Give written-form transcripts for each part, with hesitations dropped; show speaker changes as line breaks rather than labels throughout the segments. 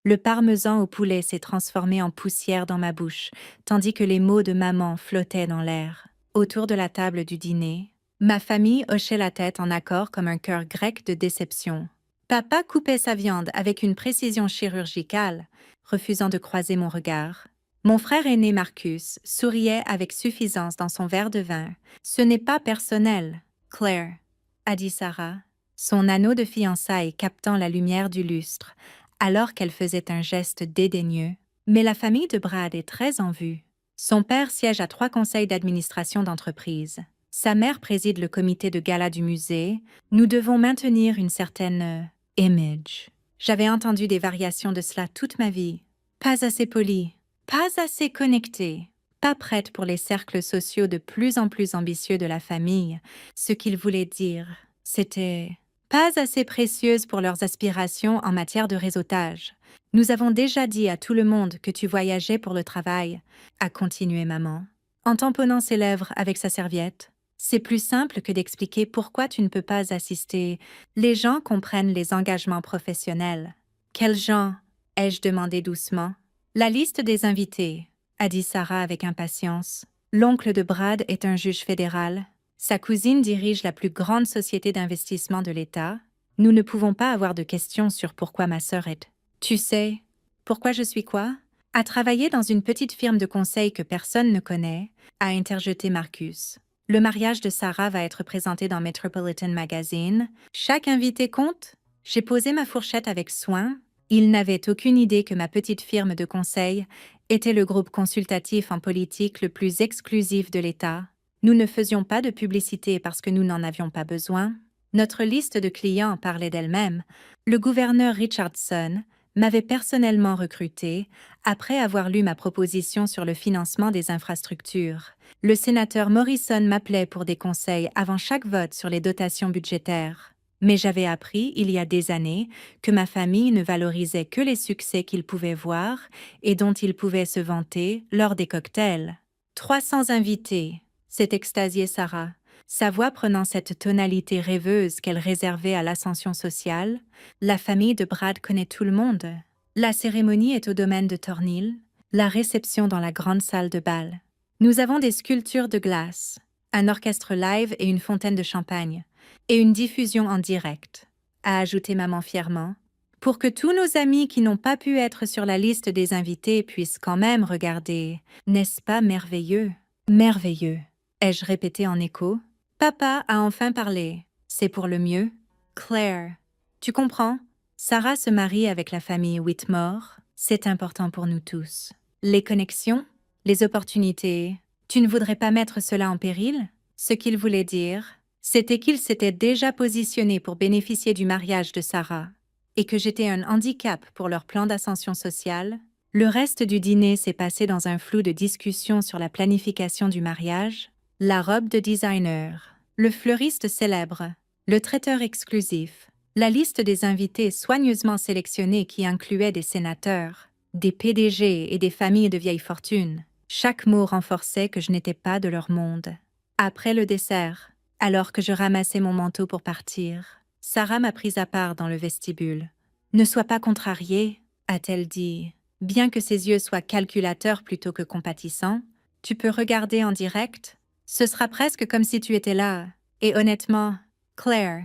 Le parmesan au poulet s'est transformé en poussière dans ma bouche, tandis que les mots de maman flottaient dans l'air. Autour de la table du dîner, ma famille hochait la tête en accord comme un cœur grec de déception. Papa coupait sa viande avec une précision chirurgicale, refusant de croiser mon regard. Mon frère aîné Marcus souriait avec suffisance dans son verre de vin. « Ce n'est pas personnel, Claire », a dit Sarah, son anneau de fiançailles captant la lumière du lustre, alors qu'elle faisait un geste dédaigneux. Mais la famille de Brad est très en vue. Son père siège à 3 conseils d'administration d'entreprise. Sa mère préside le comité de gala du musée. Nous devons maintenir une certaine image. J'avais entendu des variations de cela toute ma vie. Pas assez polie, pas assez connectée, pas prête pour les cercles sociaux de plus en plus ambitieux de la famille. Ce qu'il voulait dire, c'était pas assez précieuse pour leurs aspirations en matière de réseautage. Nous avons déjà dit à tout le monde que tu voyageais pour le travail, a continué maman, en tamponnant ses lèvres avec sa serviette. C'est plus simple que d'expliquer pourquoi tu ne peux pas assister. Les gens comprennent les engagements professionnels. Quels gens? Ai-je demandé doucement. La liste des invités, a dit Sarah avec impatience. L'oncle de Brad est un juge fédéral. Sa cousine dirige la plus grande société d'investissement de l'État. Nous ne pouvons pas avoir de questions sur pourquoi ma sœur est. Tu sais, pourquoi je suis quoi? À travailler dans une petite firme de conseil que personne ne connaît, a interjeté Marcus. Le mariage de Sarah va être présenté dans Metropolitan Magazine. Chaque invité compte? J'ai posé ma fourchette avec soin. Il n'avait aucune idée que ma petite firme de conseil était le groupe consultatif en politique le plus exclusif de l'État. Nous ne faisions pas de publicité parce que nous n'en avions pas besoin. Notre liste de clients parlait d'elle-même. Le gouverneur Richardson m'avait personnellement recruté après avoir lu ma proposition sur le financement des infrastructures. Le sénateur Morrison m'appelait pour des conseils avant chaque vote sur les dotations budgétaires. Mais j'avais appris, il y a des années, que ma famille ne valorisait que les succès qu'ils pouvaient voir et dont ils pouvaient se vanter lors des cocktails. 300 invités, s'est extasiée Sarah, sa voix prenant cette tonalité rêveuse qu'elle réservait à l'ascension sociale. La famille de Brad connaît tout le monde. La cérémonie est au domaine de Thornhill, la réception dans la grande salle de bal. Nous avons des sculptures de glace, un orchestre live et une fontaine de champagne, et une diffusion en direct, a ajouté maman fièrement, pour que tous nos amis qui n'ont pas pu être sur la liste des invités puissent quand même regarder. N'est-ce pas merveilleux? Merveilleux, ai-je répété en écho. Papa a enfin parlé. C'est pour le mieux. Claire, tu comprends? Sarah se marie avec la famille Whitmore. C'est important pour nous tous. Les connexions, les opportunités. Tu ne voudrais pas mettre cela en péril? Ce qu'il voulait dire, c'était qu'il s'était déjà positionné pour bénéficier du mariage de Sarah et que j'étais un handicap pour leur plan d'ascension sociale. Le reste du dîner s'est passé dans un flou de discussion sur la planification du mariage, la robe de designer, le fleuriste célèbre, le traiteur exclusif, la liste des invités soigneusement sélectionnés qui incluait des sénateurs, des PDG et des familles de vieille fortune. Chaque mot renforçait que je n'étais pas de leur monde. Après le dessert, alors que je ramassais mon manteau pour partir, Sarah m'a prise à part dans le vestibule. « Ne sois pas contrariée », a-t-elle dit. Bien que ses yeux soient calculateurs plutôt que compatissants, tu peux regarder en direct. Ce sera presque comme si tu étais là. Et honnêtement, Claire,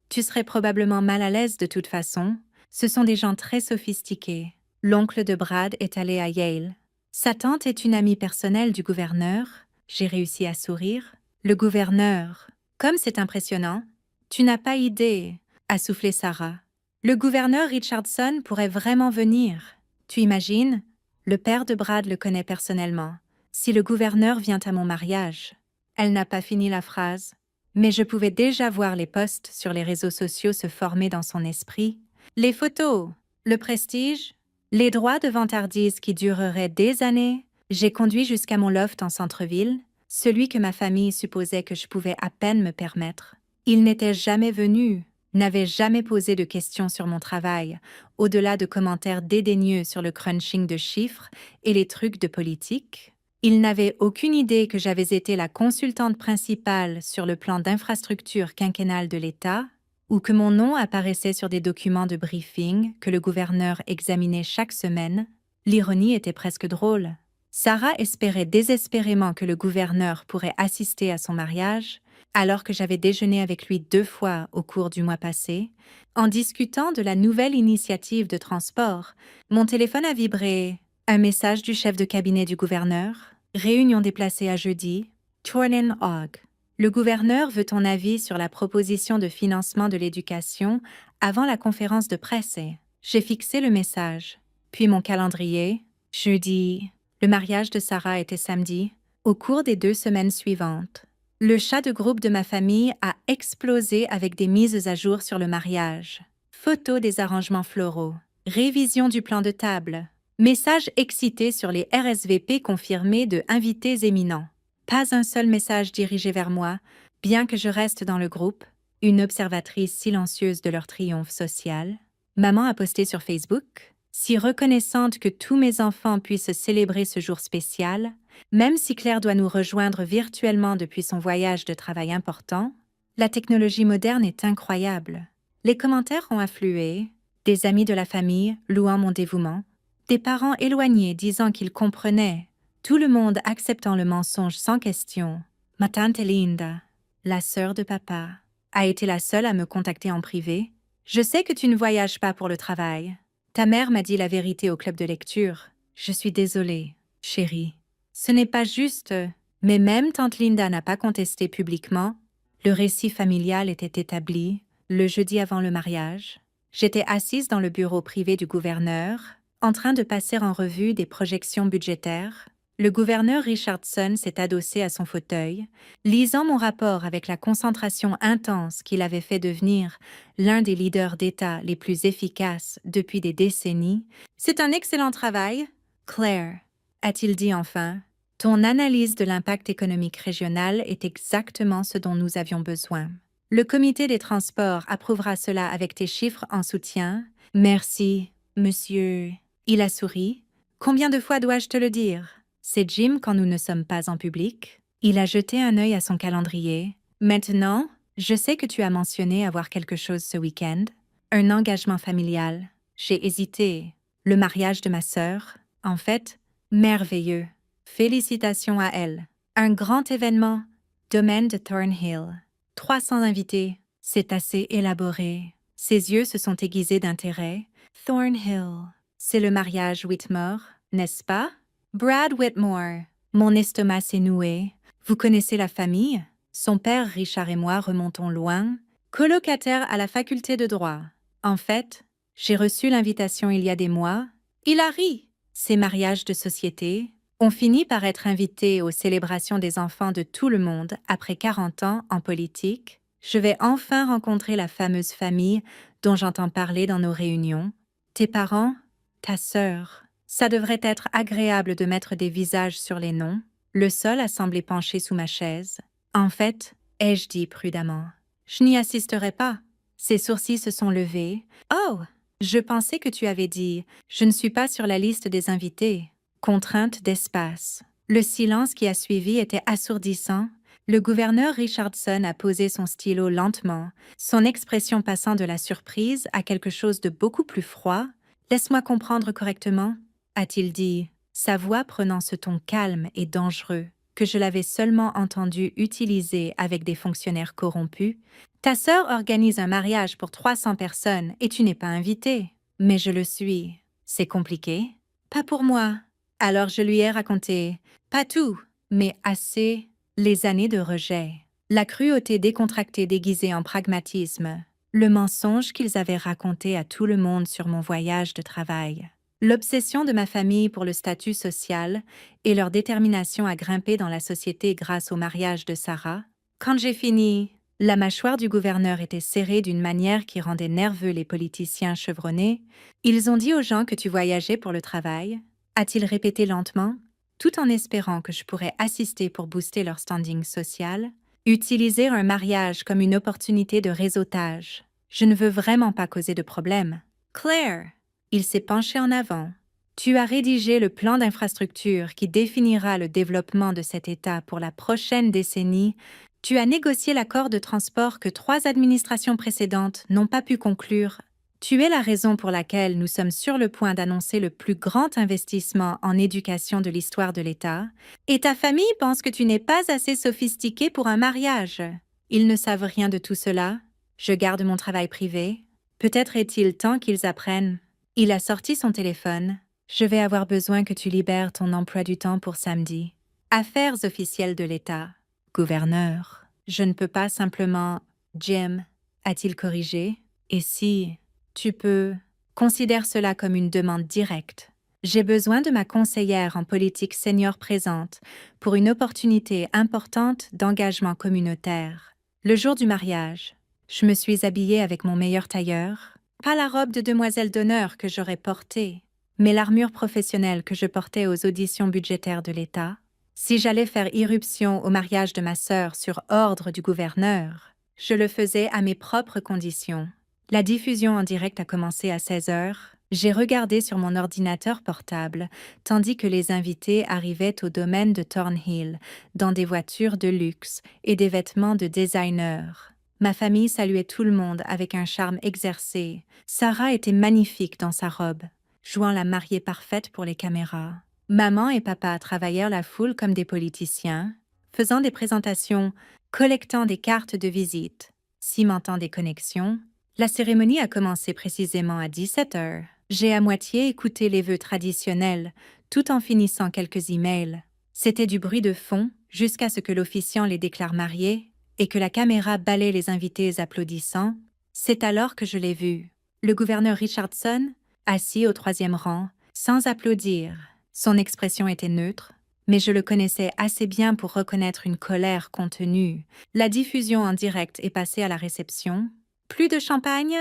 tu serais probablement mal à l'aise de toute façon. Ce sont des gens très sophistiqués. L'oncle de Brad est allé à Yale. Sa tante est une amie personnelle du gouverneur. J'ai réussi à sourire. Le gouverneur. Comme c'est impressionnant. Tu n'as pas idée, a soufflé Sarah. Le gouverneur Richardson pourrait vraiment venir. Tu imagines? Le père de Brad le connaît personnellement. Si le gouverneur vient à mon mariage. Elle n'a pas fini la phrase. Mais je pouvais déjà voir les posts sur les réseaux sociaux se former dans son esprit. Les photos, le prestige, les droits de vantardise qui dureraient des années. J'ai conduit jusqu'à mon loft en centre-ville, celui que ma famille supposait que je pouvais à peine me permettre. Il n'était jamais venu, n'avait jamais posé de questions sur mon travail, au-delà de commentaires dédaigneux sur le crunching de chiffres et les trucs de politique. Il n'avait aucune idée que j'avais été la consultante principale sur le plan d'infrastructure quinquennale de l'État. ou que mon nom apparaissait sur des documents de briefing que le gouverneur examinait chaque semaine, l'ironie était presque drôle. Sarah espérait désespérément que le gouverneur pourrait assister à son mariage, alors que j'avais déjeuné avec lui 2 fois au cours du mois passé. En discutant de la nouvelle initiative de transport, mon téléphone a vibré. Un message du chef de cabinet du gouverneur. Réunion déplacée à jeudi. Tornin Og. Le gouverneur veut ton avis sur la proposition de financement de l'éducation avant la conférence de presse. J'ai fixé le message. Puis mon calendrier. Jeudi. Le mariage de Sarah était samedi. Au cours des 2 semaines suivantes, le chat de groupe de ma famille a explosé avec des mises à jour sur le mariage. Photos des arrangements floraux. Révision du plan de table. Message excité sur les RSVP confirmés de invités éminents. Pas un seul message dirigé vers moi, bien que je reste dans le groupe, une observatrice silencieuse de leur triomphe social. Maman a posté sur Facebook, si reconnaissante que tous mes enfants puissent célébrer ce jour spécial, même si Claire doit nous rejoindre virtuellement depuis son voyage de travail important. La technologie moderne est incroyable. Les commentaires ont afflué, des amis de la famille louant mon dévouement, des parents éloignés disant qu'ils comprenaient, tout le monde acceptant le mensonge sans question. Ma tante Linda, la sœur de papa, a été la seule à me contacter en privé. Je sais que tu ne voyages pas pour le travail. Ta mère m'a dit la vérité au club de lecture. Je suis désolée, chérie. Ce n'est pas juste, mais même tante Linda n'a pas contesté publiquement. Le récit familial était établi, le jeudi avant le mariage. J'étais assise dans le bureau privé du gouverneur, en train de passer en revue des projections budgétaires. Le gouverneur Richardson s'est adossé à son fauteuil, lisant mon rapport avec la concentration intense qu'il avait fait devenir l'un des leaders d'État les plus efficaces depuis des décennies. « C'est un excellent travail, Claire », a-t-il dit enfin. « Ton analyse de l'impact économique régional est exactement ce dont nous avions besoin. Le comité des transports approuvera cela avec tes chiffres en soutien. Merci, monsieur. » Il a souri. « Combien de fois dois-je te le dire? C'est Jim quand nous ne sommes pas en public. » Il a jeté un œil à son calendrier. « Maintenant, je sais que tu as mentionné avoir quelque chose ce week-end. Un engagement familial. J'ai hésité. Le mariage de ma sœur. En fait, merveilleux. Félicitations à elle. Un grand événement. Domaine de Thornhill. 300 invités. C'est assez élaboré. » Ses yeux se sont aiguisés d'intérêt. « Thornhill. C'est le mariage Whitmore, n'est-ce pas? » Brad Whitmore. Mon estomac s'est noué. Vous connaissez la famille? Son père Richard et moi remontons loin. Colocataires à la faculté de droit. En fait, j'ai reçu l'invitation il y a des mois. Il a ri. Ces mariages de société. On finit par être invité aux célébrations des enfants de tout le monde après 40 ans en politique. Je vais enfin rencontrer la fameuse famille dont j'entends parler dans nos réunions. Tes parents, ta sœur. Ça devrait être agréable de mettre des visages sur les noms. Le sol a semblé pencher sous ma chaise. En fait, ai-je dit prudemment, je n'y assisterai pas. Ses sourcils se sont levés. Oh, je pensais que tu avais dit, je ne suis pas sur la liste des invités. Contrainte d'espace. Le silence qui a suivi était assourdissant. Le gouverneur Richardson a posé son stylo lentement, son expression passant de la surprise à quelque chose de beaucoup plus froid. « Laisse-moi comprendre correctement », a-t-il dit, sa voix prenant ce ton calme et dangereux que je l'avais seulement entendu utiliser avec des fonctionnaires corrompus. « Ta sœur organise un mariage pour 300 personnes et tu n'es pas invité. »« Mais je le suis. C'est compliqué. »« Pas pour moi. » Alors je lui ai raconté, pas tout, mais assez, les années de rejet, la cruauté décontractée déguisée en pragmatisme, le mensonge qu'ils avaient raconté à tout le monde sur mon voyage de travail, l'obsession de ma famille pour le statut social et leur détermination à grimper dans la société grâce au mariage de Sarah. Quand j'ai fini, la mâchoire du gouverneur était serrée d'une manière qui rendait nerveux les politiciens chevronnés. Ils ont dit aux gens que tu voyageais pour le travail, a-t-il répété lentement, tout en espérant que je pourrais assister pour booster leur standing social, utiliser un mariage comme une opportunité de réseautage. Je ne veux vraiment pas causer de problème. Claire, il s'est penché en avant. Tu as rédigé le plan d'infrastructure qui définira le développement de cet État pour la prochaine décennie. Tu as négocié l'accord de transport que 3 administrations précédentes n'ont pas pu conclure. Tu es la raison pour laquelle nous sommes sur le point d'annoncer le plus grand investissement en éducation de l'histoire de l'État, et ta famille pense que tu n'es pas assez sophistiqué pour un mariage. Ils ne savent rien de tout cela. Je garde mon travail privé. Peut-être est-il temps qu'ils apprennent. Il a sorti son téléphone. Je vais avoir besoin que tu libères ton emploi du temps pour samedi. Affaires officielles de l'État. Gouverneur. Je ne peux pas simplement... Jim, a-t-il corrigé? Et si... Tu peux... Considère cela comme une demande directe. J'ai besoin de ma conseillère en politique senior présente pour une opportunité importante d'engagement communautaire. Le jour du mariage, je me suis habillée avec mon meilleur tailleur, pas la robe de demoiselle d'honneur que j'aurais portée, mais l'armure professionnelle que je portais aux auditions budgétaires de l'État. Si j'allais faire irruption au mariage de ma sœur sur ordre du gouverneur, je le faisais à mes propres conditions. La diffusion en direct a commencé à 16 heures. J'ai regardé sur mon ordinateur portable, tandis que les invités arrivaient au domaine de Thornhill, dans des voitures de luxe et des vêtements de designer. Ma famille saluait tout le monde avec un charme exercé. Sarah était magnifique dans sa robe, jouant la mariée parfaite pour les caméras. Maman et papa travaillèrent la foule comme des politiciens, faisant des présentations, collectant des cartes de visite, cimentant des connexions. La cérémonie a commencé précisément à 17 heures. J'ai à moitié écouté les vœux traditionnels, tout en finissant quelques emails. C'était du bruit de fond jusqu'à ce que l'officiant les déclare mariés et que la caméra balaie les invités applaudissant. C'est alors que je l'ai vu. Le gouverneur Richardson, assis au 3e rang, sans applaudir. Son expression était neutre, mais je le connaissais assez bien pour reconnaître une colère contenue. La diffusion en direct est passée à la réception. Plus de champagne,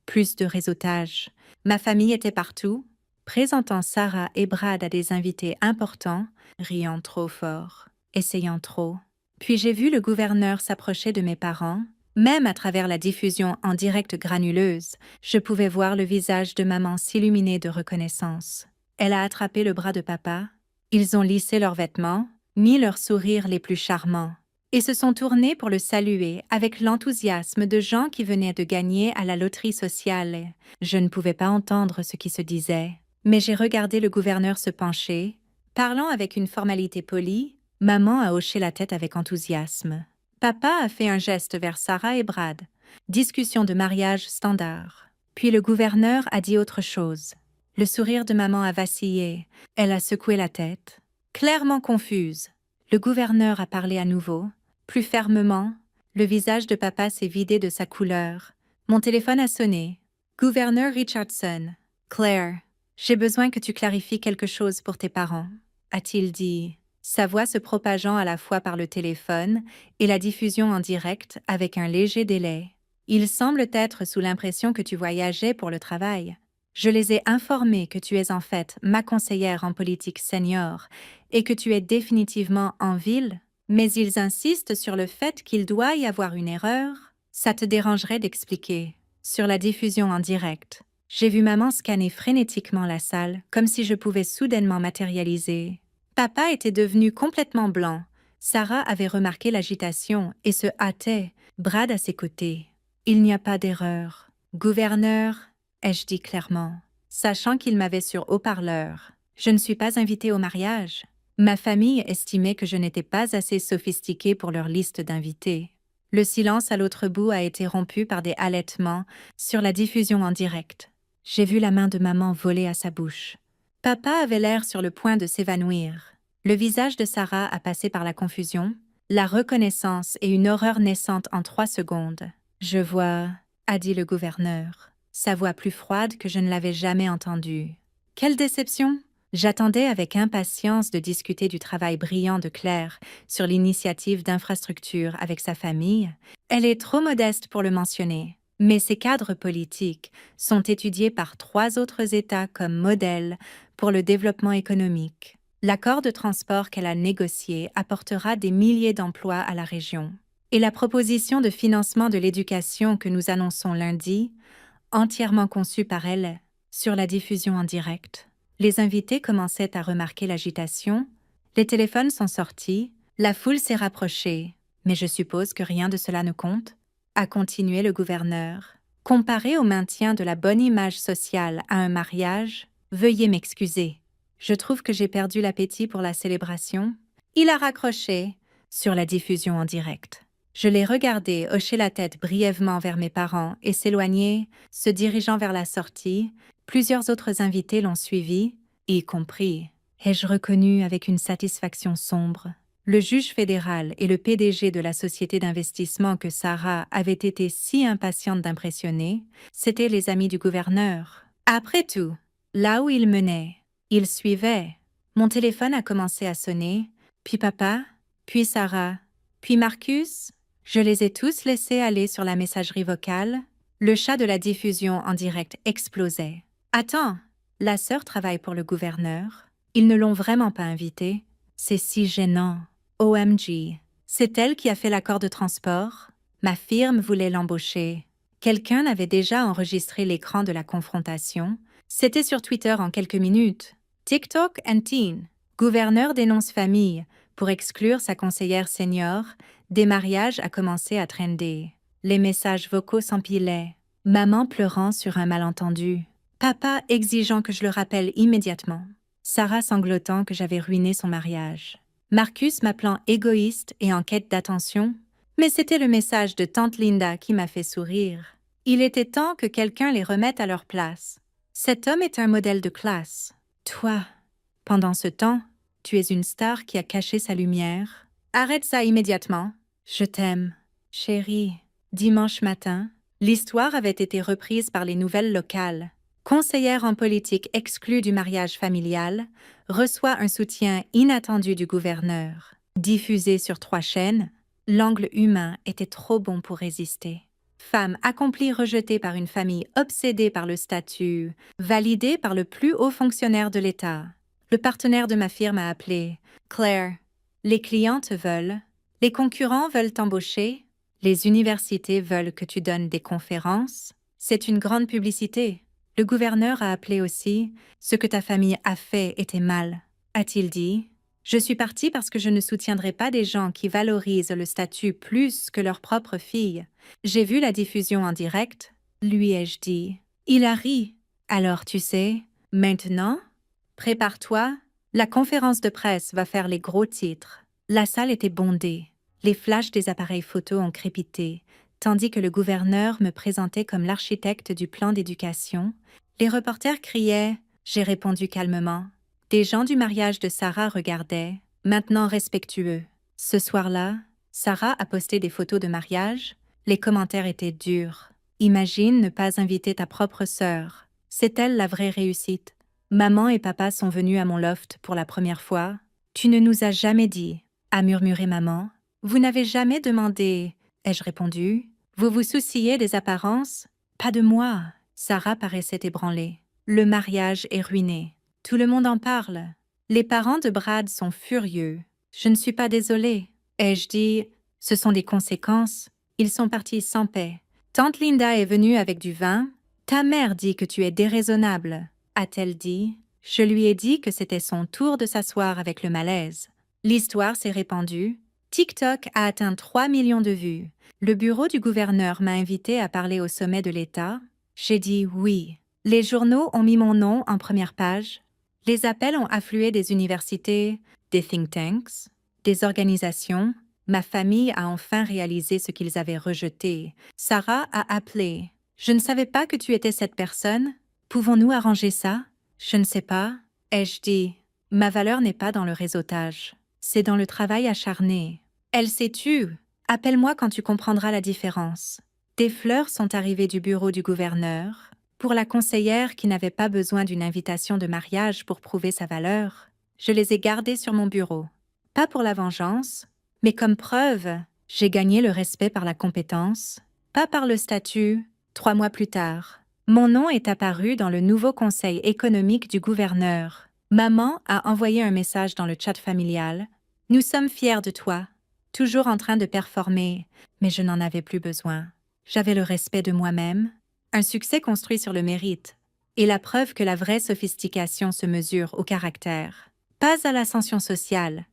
plus de réseautage. Ma famille était partout, présentant Sarah et Brad à des invités importants, riant trop fort, essayant trop. Puis j'ai vu le gouverneur s'approcher de mes parents. Même à travers la diffusion en direct granuleuse, je pouvais voir le visage de maman s'illuminer de reconnaissance. Elle a attrapé le bras de papa. Ils ont lissé leurs vêtements, mis leurs sourires les plus charmants, et se sont tournés pour le saluer avec l'enthousiasme de gens qui venaient de gagner à la loterie sociale. Je ne pouvais pas entendre ce qui se disait, mais j'ai regardé le gouverneur se pencher. Parlant avec une formalité polie, maman a hoché la tête avec enthousiasme. Papa a fait un geste vers Sarah et Brad. Discussion de mariage standard. Puis le gouverneur a dit autre chose. Le sourire de maman a vacillé. Elle a secoué la tête, clairement confuse. Le gouverneur a parlé à nouveau. Plus fermement, le visage de papa s'est vidé de sa couleur. Mon téléphone a sonné. Gouverneur Richardson. Claire, j'ai besoin que tu clarifies quelque chose pour tes parents, a-t-il dit, sa voix se propageant à la fois par le téléphone et la diffusion en direct avec un léger délai. Ils semblent être sous l'impression que tu voyageais pour le travail. Je les ai informés que tu es en fait ma conseillère en politique senior et que tu es définitivement en ville. Mais ils insistent sur le fait qu'il doit y avoir une erreur. Ça te dérangerait d'expliquer. Sur la diffusion en direct, j'ai vu maman scanner frénétiquement la salle, comme si je pouvais soudainement matérialiser. Papa était devenu complètement blanc. Sarah avait remarqué l'agitation et se hâtait, Brad à ses côtés. Il n'y a pas d'erreur. Gouverneur, ai-je dit clairement, sachant qu'il m'avait sur haut-parleur. Je ne suis pas invitée au mariage. Ma famille estimait que je n'étais pas assez sophistiquée pour leur liste d'invités. Le silence à l'autre bout a été rompu par des halètements sur la diffusion en direct. J'ai vu la main de maman voler à sa bouche. Papa avait l'air sur le point de s'évanouir. Le visage de Sarah a passé par la confusion, la reconnaissance et une horreur naissante en 3 secondes. « Je vois », a dit le gouverneur, sa voix plus froide que je ne l'avais jamais entendue. « Quelle déception !» J'attendais avec impatience de discuter du travail brillant de Claire sur l'initiative d'infrastructure avec sa famille. Elle est trop modeste pour le mentionner, mais ses cadres politiques sont étudiés par 3 autres États comme modèle pour le développement économique. L'accord de transport qu'elle a négocié apportera des milliers d'emplois à la région. Et la proposition de financement de l'éducation que nous annonçons lundi, entièrement conçue par elle, sur la diffusion en direct. Les invités commençaient à remarquer l'agitation. Les téléphones sont sortis. La foule s'est rapprochée. Mais je suppose que rien de cela ne compte, a continué le gouverneur. Comparé au maintien de la bonne image sociale à un mariage, veuillez m'excuser. Je trouve que j'ai perdu l'appétit pour la célébration. Il a raccroché sur la diffusion en direct. Je l'ai regardé hocher la tête brièvement vers mes parents et s'éloigner, se dirigeant vers la sortie. Plusieurs autres invités l'ont suivi, y compris. Ai-je reconnu avec une satisfaction sombre. Le juge fédéral et le PDG de la société d'investissement que Sarah avait été si impatiente d'impressionner, c'étaient les amis du gouverneur. Après tout, là où il menait, il suivait. Mon téléphone a commencé à sonner, puis papa, puis Sarah, puis Marcus. Je les ai tous laissés aller sur la messagerie vocale. Le chat de la diffusion en direct explosait. Attends, la sœur travaille pour le gouverneur. Ils ne l'ont vraiment pas invitée. C'est si gênant. OMG. C'est elle qui a fait l'accord de transport. Ma firme voulait l'embaucher. Quelqu'un avait déjà enregistré l'écran de la confrontation. C'était sur Twitter en quelques minutes. TikTok and Teen. Gouverneur dénonce famille. Pour exclure sa conseillère senior, des mariages a commencé à trender. Les messages vocaux s'empilaient. Maman pleurant sur un malentendu. Papa exigeant que je le rappelle immédiatement. Sarah sanglotant que j'avais ruiné son mariage. Marcus m'appelant égoïste et en quête d'attention. Mais c'était le message de tante Linda qui m'a fait sourire. Il était temps que quelqu'un les remette à leur place. Cet homme est un modèle de classe. Toi, pendant ce temps, tu es une star qui a caché sa lumière. Arrête ça immédiatement. Je t'aime, chérie. Dimanche matin, l'histoire avait été reprise par les nouvelles locales. Conseillère en politique exclue du mariage familial, reçoit un soutien inattendu du gouverneur. Diffusé sur 3 chaînes, l'angle humain était trop bon pour résister. Femme accomplie rejetée par une famille obsédée par le statut, validée par le plus haut fonctionnaire de l'État. Le partenaire de ma firme a appelé. Claire, les clients te veulent, les concurrents veulent t'embaucher, les universités veulent que tu donnes des conférences. C'est une grande publicité. Le gouverneur a appelé aussi. Ce que ta famille a fait était mal, a-t-il dit. Je suis partie parce que je ne soutiendrai pas des gens qui valorisent le statut plus que leur propre fille. J'ai vu la diffusion en direct, lui ai-je dit. Il a ri. Alors tu sais, maintenant, prépare-toi, la conférence de presse va faire les gros titres. La salle était bondée. Les flashs des appareils photo ont crépité, tandis que le gouverneur me présentait comme l'architecte du plan d'éducation. Les reporters criaient, j'ai répondu calmement. Des gens du mariage de Sarah regardaient, maintenant respectueux. Ce soir-là, Sarah a posté des photos de mariage. Les commentaires étaient durs. Imagine ne pas inviter ta propre sœur. C'est elle la vraie réussite. Maman et papa sont venus à mon loft pour la première fois. Tu ne nous as jamais dit, a murmuré maman. Vous n'avez jamais demandé, ai-je répondu. Vous vous souciez des apparences? Pas de moi. Sarah paraissait ébranlée. Le mariage est ruiné. Tout le monde en parle. Les parents de Brad sont furieux. Je ne suis pas désolée. Ai-je dit, ce sont des conséquences. Ils sont partis sans paix. Tante Linda est venue avec du vin. Ta mère dit que tu es déraisonnable, a-t-elle dit. Je lui ai dit que c'était son tour de s'asseoir avec le malaise. L'histoire s'est répandue. TikTok a atteint 3 millions de vues. Le bureau du gouverneur m'a invité à parler au sommet de l'État. J'ai dit oui. Les journaux ont mis mon nom en première page. Les appels ont afflué des universités, des think tanks, des organisations. Ma famille a enfin réalisé ce qu'ils avaient rejeté. Sarah a appelé. Je ne savais pas que tu étais cette personne. Pouvons-nous arranger ça? Je ne sais pas. Ai-je dit. Ma valeur n'est pas dans le réseautage. C'est dans le travail acharné. Elle s'est tue. Appelle-moi quand tu comprendras la différence. Des fleurs sont arrivées du bureau du gouverneur. Pour la conseillère qui n'avait pas besoin d'une invitation de mariage pour prouver sa valeur, je les ai gardées sur mon bureau. Pas pour la vengeance, mais comme preuve, j'ai gagné le respect par la compétence, pas par le statut. 3 mois plus tard, mon nom est apparu dans le nouveau conseil économique du gouverneur. Maman a envoyé un message dans le chat familial. Nous sommes fiers de toi. Toujours en train de performer, mais je n'en avais plus besoin. J'avais le respect de moi-même, un succès construit sur le mérite, et la preuve que la vraie sophistication se mesure au caractère, pas à l'ascension sociale.